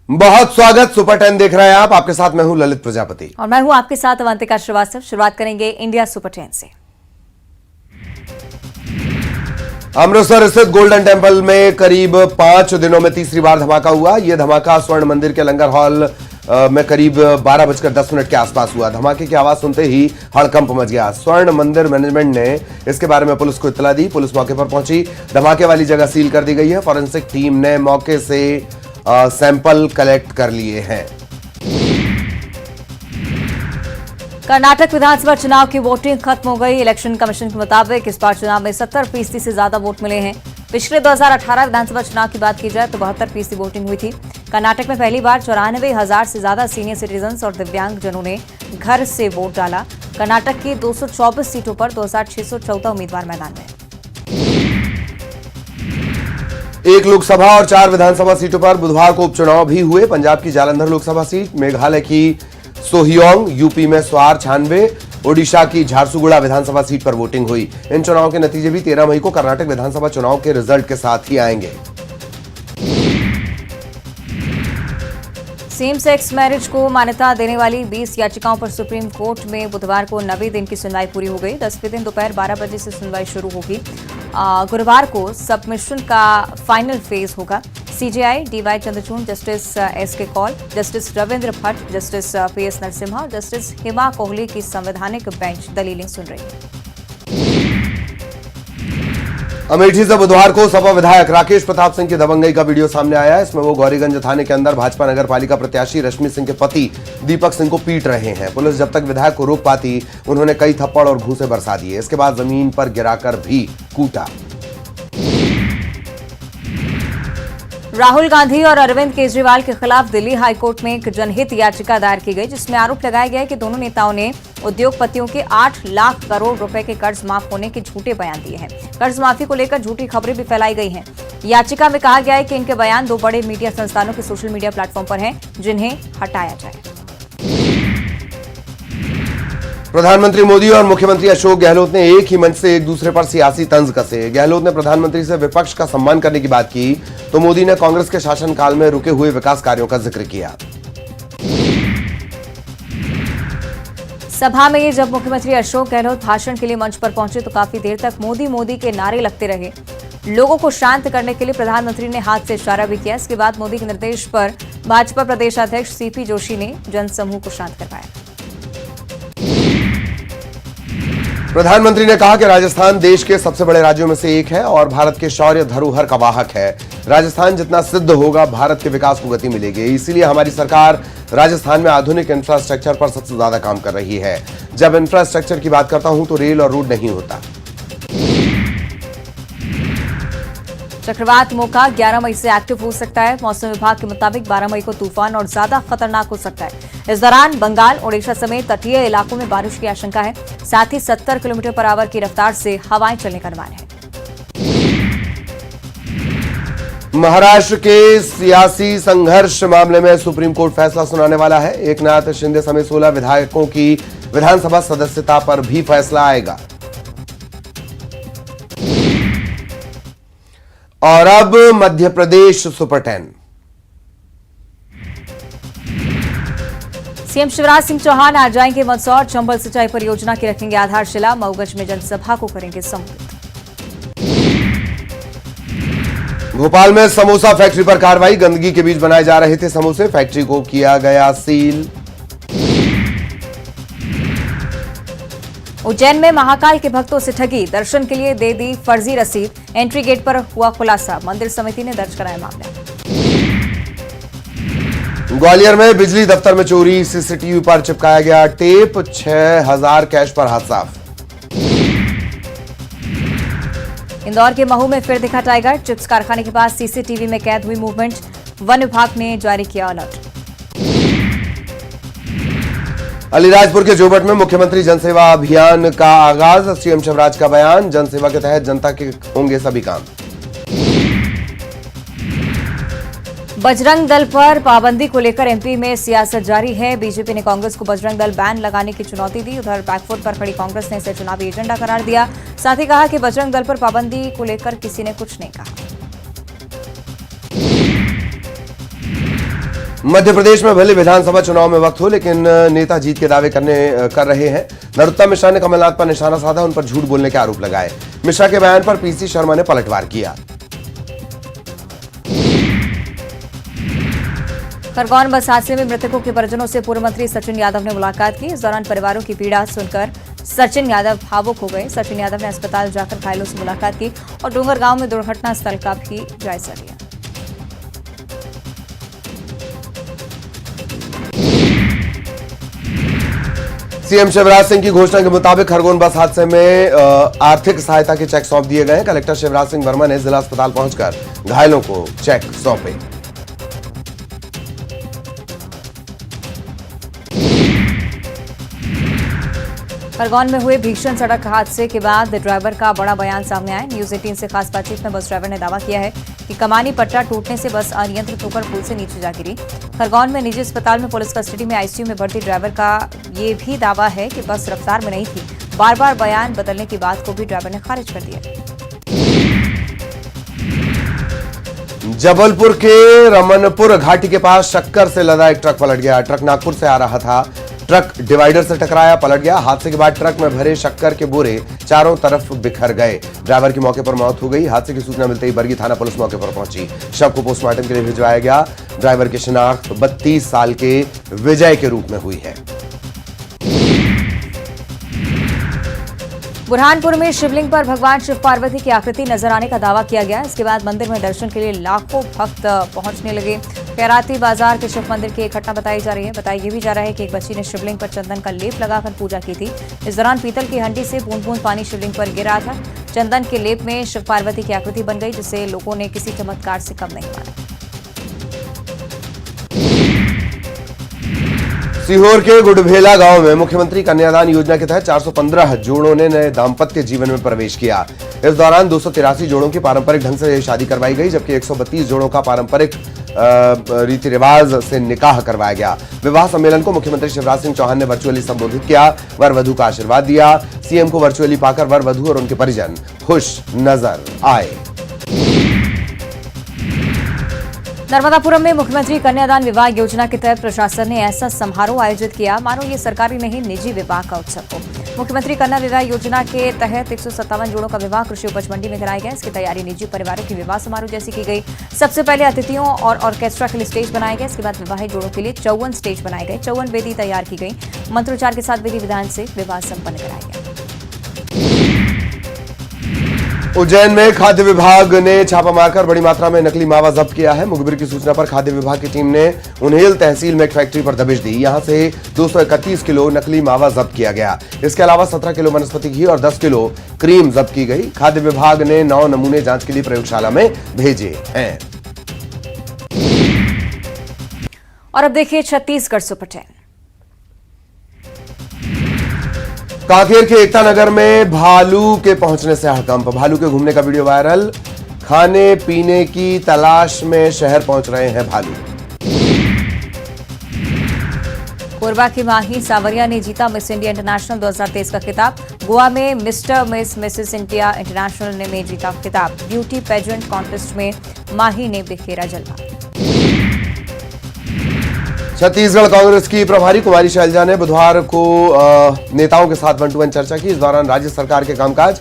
बहुत स्वागत। सुपर 10 देख रहे हैं आप। आपके साथ मैं हूं ललित प्रजापति और मैं हूं आपके साथ अवंतिका श्रीवास्तव। शुरुआत करेंगे इंडिया सुपर 10 से। अमृतसर स्थित गोल्डन टेंपल में करीब 5 दिनों में तीसरी बार धमाका हुआ। यह धमाका स्वर्ण मंदिर के लंगर हॉल में करीब 12:10 के आसपास हुआ। धमाके की आवाज सुनते ही हड़कंप मच गया। स्वर्ण मंदिर मैनेजमेंट ने इसके बारे में पुलिस को इत्तला दी। पुलिस मौके पर पहुंची। धमाके वाली जगह सील कर दी गई है। फॉरेंसिक टीम ने मौके से सैंपल कलेक्ट कर लिए हैं। कर्नाटक विधानसभा चुनाव की वोटिंग खत्म हो गई। इलेक्शन कमीशन के मुताबिक इस बार चुनाव में 70% से ज्यादा वोट मिले हैं। पिछले 2018 विधानसभा चुनाव की बात की जाए तो 72% वोटिंग हुई थी। कर्नाटक में पहली बार 94,000 से ज्यादा सीनियर सिटीजन और दिव्यांगजनों ने घर से वोट डाला। कर्नाटक की 224 सीटों पर 2,614 उम्मीदवार मैदान में। 1 लोकसभा और 4 विधानसभा सीटों पर बुधवार को उपचुनाव भी हुए। पंजाब की जालंधर लोकसभा सीट, मेघालय की सोहियोंग, यूपी में स्वार 96, ओडिशा की झारसुगुड़ा विधानसभा सीट पर वोटिंग हुई। इन चुनाव के नतीजे भी 13 मई को कर्नाटक विधानसभा चुनाव के रिजल्ट के साथ ही आएंगे। सेम सेक्स मैरिज को मान्यता देने वाली 20 याचिकाओं पर सुप्रीम कोर्ट में बुधवार को 90 दिन की सुनवाई पूरी हो गई। 10वें दिन दोपहर 12 बजे से सुनवाई शुरू होगी। गुरुवार को सबमिशन का फाइनल फेज होगा। CJI DY Chandrachud, justice SK Kaul, justice Ravindra Bhat, justice PS Narasimha और जस्टिस हिमा कोहली की संवैधानिक बेंच दलीलें सुन रही है। अमेठी से बुधवार को सपा विधायक राकेश प्रताप सिंह की दबंगई का वीडियो सामने आया है। इसमें वो गौरीगंज थाने के अंदर भाजपा नगर पालिका प्रत्याशी रश्मि सिंह के पति दीपक सिंह को पीट रहे हैं। पुलिस जब तक विधायक को रोक पाती, उन्होंने कई थप्पड़ और घूंसे बरसा दिए। इसके बाद जमीन पर गिराकर भी कूटा। राहुल गांधी और अरविंद केजरीवाल के खिलाफ दिल्ली हाईकोर्ट में एक जनहित याचिका दायर की गई, जिसमें आरोप लगाया गया है कि दोनों नेताओं ने उद्योगपतियों के 8 लाख करोड़ रुपए के कर्ज माफ होने के झूठे बयान दिए हैं। कर्ज माफी को लेकर झूठी खबरें भी फैलाई गई हैं। याचिका में कहा गया है कि इनके बयान 2 बड़े मीडिया संस्थानों के सोशल मीडिया प्लेटफॉर्म पर हैं, जिन्हें हटाया जाए। प्रधानमंत्री मोदी और मुख्यमंत्री अशोक गहलोत ने एक ही मंच से एक दूसरे पर सियासी तंज कसे। गहलोत ने प्रधानमंत्री से विपक्ष का सम्मान करने की बात की, तो मोदी ने कांग्रेस के शासनकाल में रुके हुए विकास कार्यों का जिक्र किया। सभा में जब मुख्यमंत्री अशोक गहलोत भाषण के लिए मंच पर पहुंचे तो काफी देर तक मोदी मोदी के नारे लगते रहे। लोगों को शांत करने के लिए प्रधानमंत्री ने हाथ से इशारा भी किया। इसके बाद मोदी के निर्देश पर भाजपा प्रदेश अध्यक्ष सीपी जोशी ने जनसमूह को शांत करवाया। प्रधानमंत्री ने कहा कि राजस्थान देश के सबसे बड़े राज्यों में से एक है और भारत के शौर्य धरोहर का वाहक है। राजस्थान जितना सिद्ध होगा, भारत के विकास को गति मिलेगी। इसीलिए हमारी सरकार राजस्थान में आधुनिक इंफ्रास्ट्रक्चर पर सबसे ज्यादा काम कर रही है। जब इंफ्रास्ट्रक्चर की बात करता हूं तो रेल और रोड नहीं होता। चक्रवात मोका 11 मई से एक्टिव हो सकता है। मौसम विभाग के मुताबिक 12 मई को तूफान और ज्यादा खतरनाक हो सकता है। इस दौरान बंगाल, ओडिशा समेत तटीय इलाकों में बारिश की आशंका है। साथ ही 70 किलोमीटर पर आवर की रफ्तार से हवाएं चलने का अनुमान है। महाराष्ट्र के सियासी संघर्ष मामले में सुप्रीम कोर्ट फैसला सुनाने वाला है। एकनाथ शिंदे समेत 16 विधायकों की विधानसभा सदस्यता पर भी फैसला आएगा। और अब मध्य प्रदेश सुपर 10। सीएम शिवराज सिंह चौहान आज जाएंगे मंदसौर। चंबल सिंचाई परियोजना की रखेंगे आधारशिला। मऊगज में जनसभा को करेंगे संबोधित। भोपाल में समोसा फैक्ट्री पर कार्रवाई। गंदगी के बीच बनाए जा रहे थे समोसे। फैक्ट्री को किया गया सील। उज्जैन में महाकाल के भक्तों से ठगी। दर्शन के लिए दे दी फर्जी रसीद। एंट्री गेट पर हुआ खुलासा। मंदिर समिति ने दर्ज कराया मामला। ग्वालियर में बिजली दफ्तर में चोरी। सीसीटीवी पर चिपकाया गया टेप। 6,000 कैश पर हाथ साफ। इंदौर के महू में फिर दिखा टाइगर। चिप्स कारखाने के पास सीसीटीवी में कैद हुई मूवमेंट। वन विभाग ने जारी किया अलर्ट। अलीराजपुर के जोबट में मुख्यमंत्री जनसेवा अभियान का आगाज। सीएम शिवराज का बयान। जनसेवा के तहत जनता के होंगे सभी काम। बजरंग दल पर पाबंदी को लेकर एमपी में सियासत जारी है। बीजेपी ने कांग्रेस को बजरंग दल बैन लगाने की चुनौती दी। उधर बैकफुट पर खड़ी कांग्रेस ने इसे चुनावी एजेंडा करार दिया। साथ ही कहा कि बजरंग दल पर पाबंदी को लेकर किसी ने कुछ नहीं कहा। मध्य प्रदेश में भले विधानसभा चुनाव में वक्त हो, लेकिन नेता जीत के दावे कर रहे हैं। नरोत्तम मिश्रा ने कमलनाथ पर निशाना साधा, उन पर झूठ बोलने के आरोप लगाए। मिश्रा के बयान पर पीसी शर्मा ने पलटवार किया। खरगोन बस हादसे में मृतकों के परिजनों से पूर्व मंत्री सचिन यादव ने मुलाकात की। इस दौरान परिवारों की पीड़ा सुनकर सचिन यादव भावुक हो गए। सचिन यादव ने अस्पताल जाकर घायलों से मुलाकात की और डूंगर गांव में दुर्घटना स्थल का भी जायजा लिया। सीएम शिवराज सिंह की घोषणा के मुताबिक खरगोन बस हादसे में आर्थिक सहायता के चेक सौंप दिए गए। कलेक्टर शिवराज सिंह वर्मा ने जिला अस्पताल पहुंचकर घायलों को चेक सौंपे। खरगोन में हुए भीषण सड़क हादसे के बाद ड्राइवर का बड़ा बयान सामने आया। न्यूज 18 से खास बातचीत में बस ड्राइवर ने दावा किया है कि कमानी पट्टा टूटने से बस अनियंत्रित होकर पुल से नीचे जा गिरी। खरगोन में निजी अस्पताल में पुलिस कस्टडी में आईसीयू में भर्ती ड्राइवर का ये भी दावा है कि बस रफ्तार में नहीं थी। बार बार बयान बदलने की बात को भी ड्राइवर ने खारिज कर दिया। जबलपुर के रमनपुर घाटी के पास शक्कर से लदा एक ट्रक पलट गया। ट्रक नागपुर से आ रहा था। ट्रक डिवाइडर से टकराया, पलट गया। हादसे के बाद ट्रक में भरे शक्कर के बोरे चारों तरफ बिखर गए। ड्राइवर की मौके पर मौत हो गई। हादसे की सूचना मिलते ही बरगी थाना पुलिस मौके पर पहुंची। शव को पोस्टमार्टम के लिए भिजवाया गया। ड्राइवर की शिनाख्त 32 साल के विजय के रूप में हुई है। बुरहानपुर में शिवलिंग पर भगवान शिव पार्वती की आकृति नजर आने का दावा किया गया। इसके बाद मंदिर में दर्शन के लिए लाखों भक्त पहुंचने लगे। खैराती बाजार के शिव मंदिर की एक घटना बताई जा रही है। बताया ये भी जा रहा है कि एक बच्ची ने शिवलिंग पर चंदन का लेप लगाकर पूजा की थी। इस दौरान पीतल की हंडी से बूंद बूंद पानी शिवलिंग पर गिर रहा था। चंदन के लेप में शिव पार्वती की आकृति बन गई, जिसे लोगों ने किसी चमत्कार से कम नहीं माना। सीहोर के गुडभेला गांव में मुख्यमंत्री कन्यादान योजना के तहत 415 जोड़ों ने नए दाम्पत्य जीवन में प्रवेश किया। इस दौरान 283 जोड़ों की पारंपरिक ढंग से शादी करवाई गई, जबकि 132 जोड़ों का पारंपरिक रीति रिवाज से निकाह करवाया गया। विवाह सम्मेलन को मुख्यमंत्री शिवराज सिंह चौहान ने वर्चुअली संबोधित किया। वर वधु का आशीर्वाद दिया। सीएम को वर्चुअली पाकर वर वधु और उनके परिजन खुश नजर आए। नर्मदापुरम में मुख्यमंत्री कन्यादान विवाह योजना के तहत प्रशासन ने ऐसा समारोह आयोजित किया मानो ये सरकारी नहीं निजी विवाह का उत्सव हो। मुख्यमंत्री कन्या विवाह योजना के तहत 157 जोड़ों का विवाह कृषि उपज मंडी में कराया गया। इसकी तैयारी निजी परिवारों के विवाह समारोह जैसी की गई। सबसे पहले अतिथियों और ऑर्केस्ट्रा के लिए स्टेज बनाया गया। इसके बाद विवाहित जोड़ों के लिए 54 स्टेज बनाए गए। 54 वेदी तैयार की गई। मंत्रोच्चार के साथ विधि विधान से विवाह संपन्न कराया गया। उज्जैन में खाद्य विभाग ने छापा मारकर बड़ी मात्रा में नकली मावा जब्त किया है। मुखबिर की सूचना पर खाद्य विभाग की टीम ने उन्हेल तहसील में एक फैक्ट्री पर दबिश दी। यहां से 231 किलो नकली मावा जब्त किया गया। इसके अलावा 17 किलो वनस्पति घी और 10 किलो क्रीम जब्त की गई। खाद्य विभाग ने 9 नमूने जांच के लिए प्रयोगशाला में भेजे हैं। और अब देखिए छत्तीसगढ़ सुपर 10। कांकेर के एकता नगर में भालू के पहुंचने से हड़कंप। भालू के घूमने का वीडियो वायरल। खाने पीने की तलाश में शहर पहुंच रहे हैं भालू। कोरबा की माही सावरिया ने जीता मिस इंडिया इंटरनेशनल 2023 का खिताब। गोवा में मिस्टर मिसेस इंडिया इंटरनेशनल ने में जीता खिताब। ब्यूटी पेजेंट कॉन्टेस्ट में माही ने बिखेरा जलवा। छत्तीसगढ़ कांग्रेस की प्रभारी कुमारी शैलजा ने बुधवार को नेताओं के साथ 1-to-1 चर्चा की। इस दौरान राज्य सरकार के कामकाज,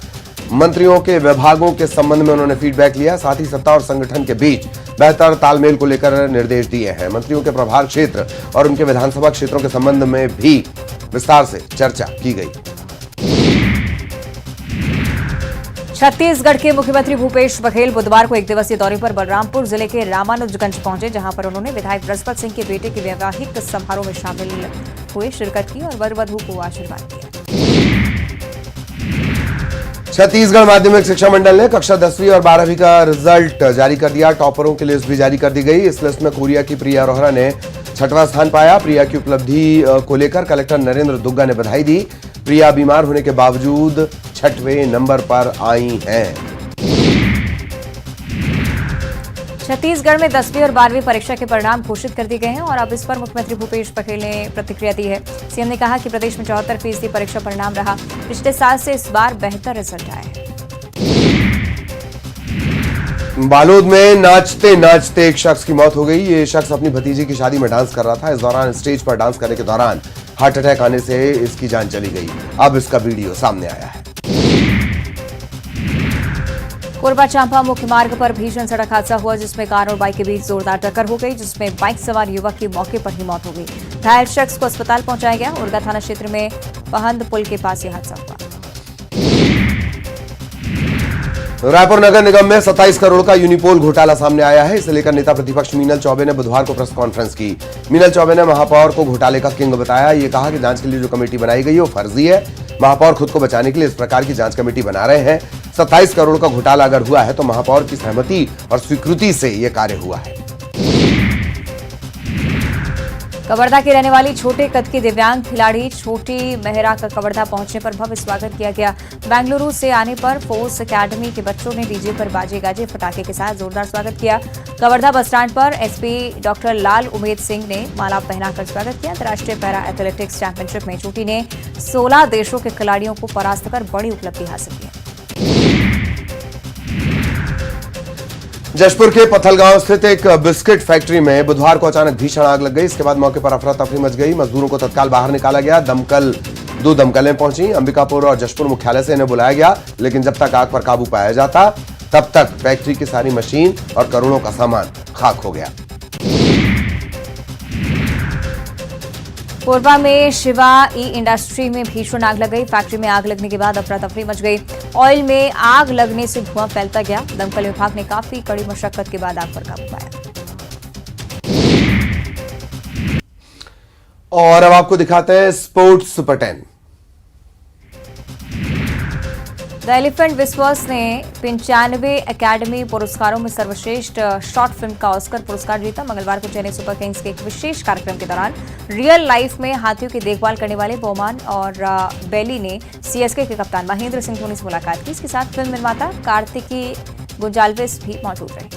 मंत्रियों के विभागों के संबंध में उन्होंने फीडबैक लिया। साथ ही सत्ता और संगठन के बीच बेहतर तालमेल को लेकर निर्देश दिए हैं। मंत्रियों के प्रभार क्षेत्र और उनके विधानसभा क्षेत्रों के संबंध में भी विस्तार से चर्चा की गई। छत्तीसगढ़ के मुख्यमंत्री भूपेश बघेल बुधवार को एक दिवसीय दौरे पर बलरामपुर जिले के रामानुजगंज पहुंचे, जहां पर उन्होंने विधायक बृहस्पत सिंह के बेटे के वैवाहिक समारोह में शामिल हुए, शिरकत की और वर वधु को आशीर्वाद दिया। छत्तीसगढ़ माध्यमिक शिक्षा मंडल ने कक्षा 10वीं और 12वीं का रिजल्ट जारी कर दिया। टॉपरों की लिस्ट भी जारी कर दी गई। इस लिस्ट में कोरिया की प्रिया रोहरा ने 6वां स्थान पाया। प्रिया की उपलब्धि को लेकर कलेक्टर नरेंद्र दुग्गा ने बधाई दी। प्रिया बीमार होने के बावजूद 6वें नंबर पर आई हैं। छत्तीसगढ़ में 10वीं और 12वीं परीक्षा के परिणाम घोषित कर दिए गए हैं और अब इस पर मुख्यमंत्री भूपेश बघेल ने प्रतिक्रिया दी है। सीएम ने कहा कि प्रदेश में 74% परीक्षा परिणाम रहा। पिछले साल से इस बार बेहतर रिजल्ट आया है। बालोद में नाचते नाचते एक शख्स की मौत हो गई। ये शख्स अपनी भतीजी की शादी में डांस कर रहा था। इस दौरान स्टेज पर डांस करने के दौरान हार्ट अटैक आने से इसकी जान चली गई। अब इसका वीडियो सामने आया है। कोरबा चांपा मुख्य मार्ग पर भीषण सड़क हादसा हुआ, जिसमें कार और बाइक के बीच जोरदार टक्कर हो गई, जिसमें बाइक सवार युवक की मौके पर ही मौत हो गई। घायल शख्स को अस्पताल पहुंचाया गया। उर्गा थाना क्षेत्र में पहंद पुल के पास यह हादसा हुआ। रायपुर नगर निगम में 27 करोड़ का यूनिपोल घोटाला सामने आया है। इसे लेकर नेता प्रतिपक्ष मीनल चौबे ने बुधवार को प्रेस कॉन्फ्रेंस की। मीनल चौबे ने महापौर को घोटाले का किंग बताया। ये कहा कि जांच के लिए जो कमेटी बनाई गई है वो फर्जी है। महापौर खुद को बचाने के लिए इस प्रकार की जांच कमेटी बना रहे हैं। 27 करोड़ का घोटाला अगर हुआ है तो महापौर की सहमति और स्वीकृति से यह कार्य हुआ है। कवर्धा की रहने वाली छोटे कद की दिव्यांग खिलाड़ी छोटी मेहरा का कवर्धा पहुंचने पर भव्य स्वागत किया गया। बेंगलुरु से आने पर फोर्स एकेडमी के बच्चों ने डीजे पर बाजे गाजे फटाके के साथ जोरदार स्वागत किया। कवर्धा बस स्टैंड पर एसपी डॉक्टर लाल उमेद सिंह ने माला पहनाकर स्वागत किया। अंतर्राष्ट्रीय पैरा एथलेटिक्स चैंपियनशिप में चोटी ने 16 देशों के खिलाड़ियों को परास्त कर बड़ी उपलब्धि हासिल की। जशपुर के पथलगांव स्थित एक बिस्किट फैक्ट्री में बुधवार को अचानक भीषण आग लग गई। इसके बाद मौके पर अफरा तफरी मच गई। मजदूरों को तत्काल बाहर निकाला गया। दो दमकलें पहुंची। अंबिकापुर और जशपुर मुख्यालय से इन्हें बुलाया गया, लेकिन जब तक आग पर काबू पाया जाता तब तक फैक्ट्री की सारी मशीन और करोड़ों का सामान खाक हो गया। कोरबा में शिवा ई इंडस्ट्री में भीषण आग लग गई। फैक्ट्री में आग लगने के बाद अफरा तफरी मच गई। ऑयल में आग लगने से धुआं फैलता गया। दमकल विभाग ने काफी कड़ी मशक्कत के बाद आग पर काबू पाया। और अब आपको दिखाते हैं sports super 10। The elephant whispers ने 95 एकेडमी पुरस्कारों में सर्वश्रेष्ठ शॉर्ट फिल्म का ऑस्कर पुरस्कार जीता। मंगलवार को चेन्नई सुपर किंग्स के एक विशेष कार्यक्रम के दौरान रियल लाइफ में हाथियों की देखभाल करने वाले बोमान और बेली ने सीएसके के कप्तान महेंद्र सिंह धोनी से मुलाकात की। इसके साथ फिल्म निर्माता कार्तिकी गुंजाल्विस भी मौजूद रहे।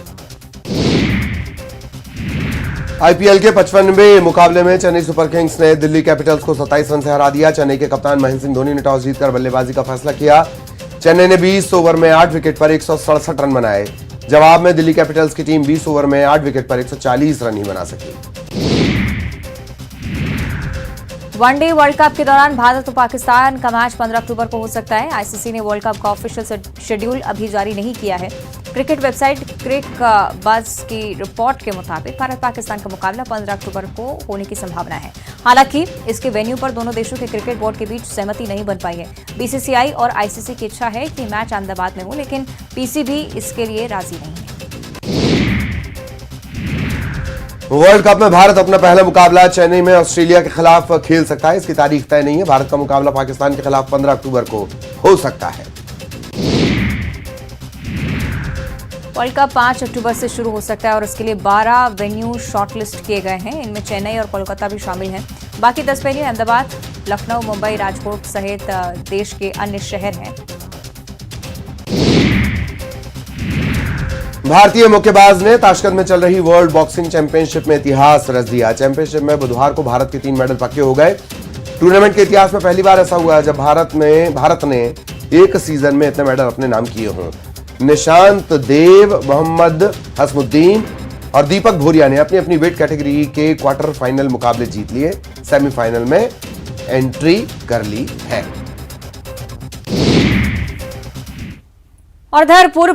आईपीएल के 95वें मुकाबले में चेन्नई सुपर किंग्स ने दिल्ली कैपिटल्स को 27 रन से हरा दिया। चेन्नई के कप्तान महेंद्र सिंह धोनी ने टॉस जीतकर बल्लेबाजी का फैसला किया। चेन्नई ने 20 ओवर में 8 विकेट पर 167 रन बनाए। जवाब में दिल्ली कैपिटल्स की टीम 20 ओवर में 8 विकेट पर 140 रन ही बना सकी। वनडे वर्ल्ड कप के दौरान भारत और पाकिस्तान का मैच 15 अक्टूबर को हो सकता है। आईसीसी ने वर्ल्ड कप का ऑफिशियल शेड्यूल अभी जारी नहीं किया है। क्रिकेट वेबसाइट क्रिक बज की रिपोर्ट के मुताबिक भारत पाकिस्तान का मुकाबला 15 अक्टूबर को होने की संभावना है। हालांकि इसके वेन्यू पर दोनों देशों के क्रिकेट बोर्ड के बीच सहमति नहीं बन पाई है। बीसीसीआई और आईसीसी की इच्छा है कि मैच अहमदाबाद में हो, लेकिन पीसीबी इसके लिए राजी नहीं है। वर्ल्ड कप में भारत अपना पहला मुकाबला चेन्नई में ऑस्ट्रेलिया के खिलाफ खेल सकता है। इसकी तारीख तय नहीं है। भारत का मुकाबला पाकिस्तान के खिलाफ 15 अक्टूबर को हो सकता है। वर्ल्ड कप 5 अक्टूबर से शुरू हो सकता है और इसके लिए 12 वेन्यू शॉर्टलिस्ट किए गए हैं। इनमें चेन्नई और कोलकाता भी शामिल हैं। बाकी 10 वेन्यू अहमदाबाद, लखनऊ, मुंबई, राजकोट सहित देश के अन्य शहर हैं। भारतीय मुक्केबाज ने ताशकंद में चल रही वर्ल्ड बॉक्सिंग चैंपियनशिप में इतिहास रच दिया। चैंपियनशिप में बुधवार को भारत के 3 मेडल पक्के हो गए। टूर्नामेंट के इतिहास में पहली बार ऐसा हुआ है जब भारत ने एक सीजन में इतने मेडल अपने नाम किए हों। निशांत देव, मोहम्मद हसमुद्दीन और दीपक भोरिया ने अपनी अपनी वेट कैटेगरी के क्वार्टर फाइनल मुकाबले जीत लिए। सेमीफाइनल में एंट्री कर ली है। और इधर पूर्व